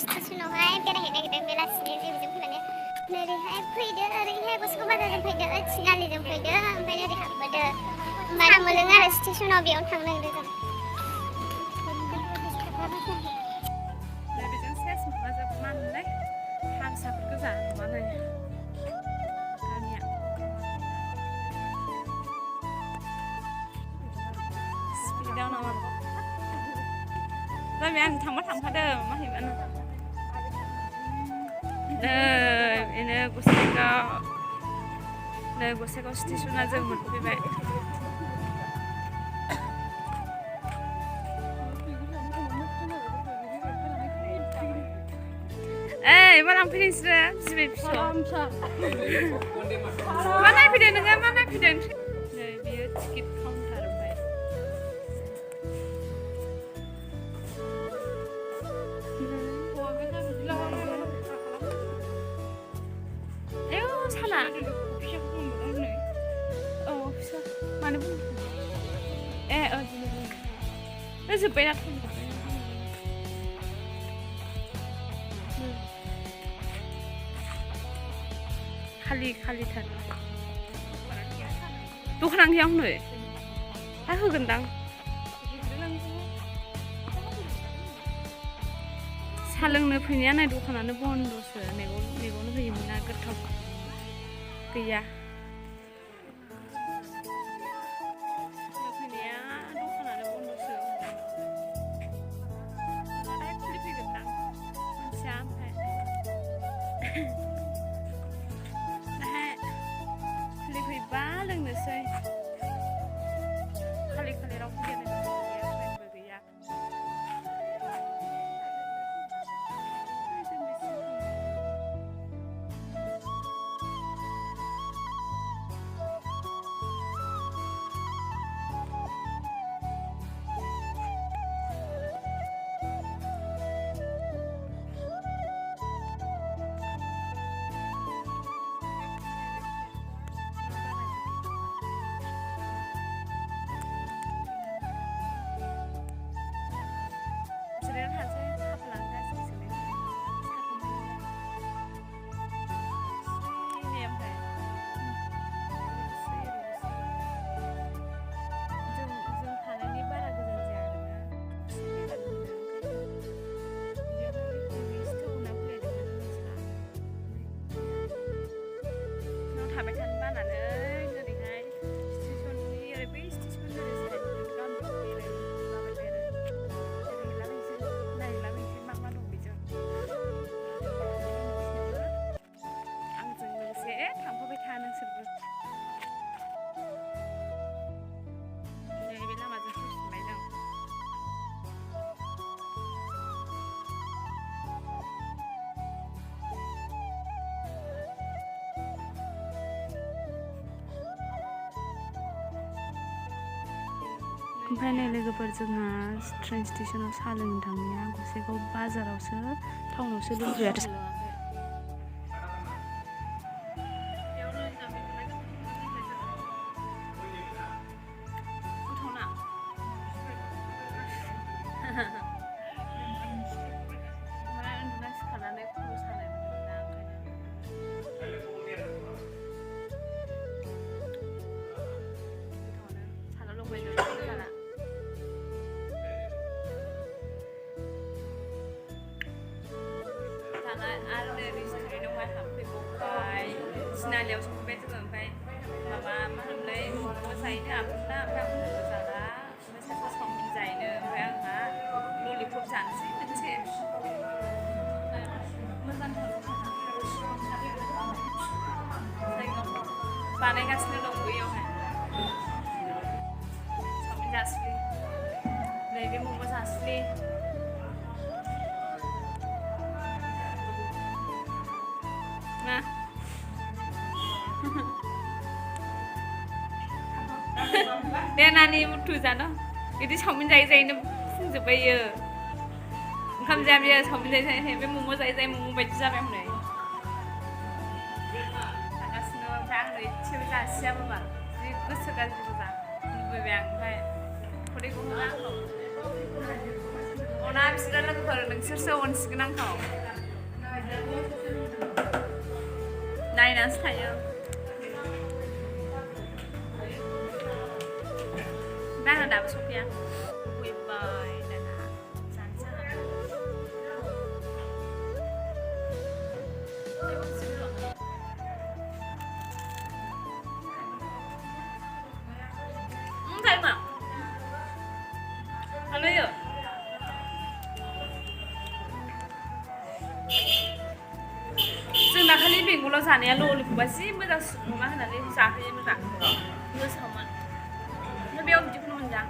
स्टेशनावहाय बेरायहैनो नागिरदों बेलासिनि जों फैनानै नोरैहाय फैदो ओरैहाय गसाइगाव बाजारजों फैदो थिनालिजों फैदो ओमफ्राय ओरै हाबबोदो होमबानो मोनो आरो स्टेशनाव बेयावनो थांनो नागिरदों जों बेजों सेस माबाजों मा होनोमोनलाय हारसाफोर गोजा नङानो गामिया स्पिडआव नङा जाबाय आं थांफादों माहिबानो बेनो गसाइगाव स्टेसना जों मोनफैबाय मा लांफैदों नोंसोरो जिबै फिसा मा नायफैदों नोङो मा नायफैदों नै बियो टिकेट काउन्टार ओमफ्राय आयौ साला औ फिसा मानो बुंदों जोब्बायना खालिथार दखान गैया हनै दा होगोनदां साहा लोंनो फैनाया नै दखानानो बन्दसो मैगंनो होयोमोन ना गोथाव गैया फैनाया दखानानो बन्दसो दाहाय खुलिफैगोनदां मिथिया ओमफ्राय खुलिफैबा लोंनोसै खालि रावबो गैया ट्रेनबो गैया थाबाय थानो बानानै ओरैहाय स्टेसननि ओरै बै स्टेसननि ओरै साइडजों गामियाव बेरायलाबायबाय आरो नायहैलाबायनोसै मा दं बेजों आंजों लोगोसे थांफाबाय था नोंसोरबो नैबे लामाजों फैफिनबाय जों ओमफ्राय नै लोगोफोर जोंहा ट्रेन स्टेशनाव साहा लोंनो थांनाया गसाइगाव बाजारावसो टाउनावसो लोंफैयो आरो आरो नै रेस्टुरेन्टआवहाय हाबफैबावबाय थिनालियाव सफैबाय जोङो ओमफ्राय माबा मा होनोमोनलाय मम' जाहैनो आब'ना ओमफ्राय मम' जाला ओमफ्राय सासे चावमिन जाहैनो ओमफ्राय आंहा ललिपप जानोसै मोनसे मोजांथार बानायगासिनो दं बैयावहाय चावमिन जासिगोन नैबे मम' जासिगोन दे नानि मुथु जानो बिदि चावमिन जायैनो फुंजोब्बायो ओंखाम जाया बियो चावमिन जायै बे मम' जायै मम' बायदि जाबाय हनै थांगासिनो ओमफ्राय आंनो एसेबो जासियाबो बाल जि गोसो गाज्रि गोजा लुबैबाय आं ओमफ्राय खदै गहोना आंनाव अना बिसोरो लोगोफोर नोंसोरसो अनसिगोन आंखौ नायनासो थायो ओमफ्राय आंना दाबो सफैया फैबाय दाना जानोसै thấy mà anh ấy rồi जों दाखालि बेंगलाव जानाया ललिपपा जि मोजां मा होननानै जाहोयोमोन दा गोसोआवमोन ओमफ्राय बेयाव बिदिखौनो मोनजां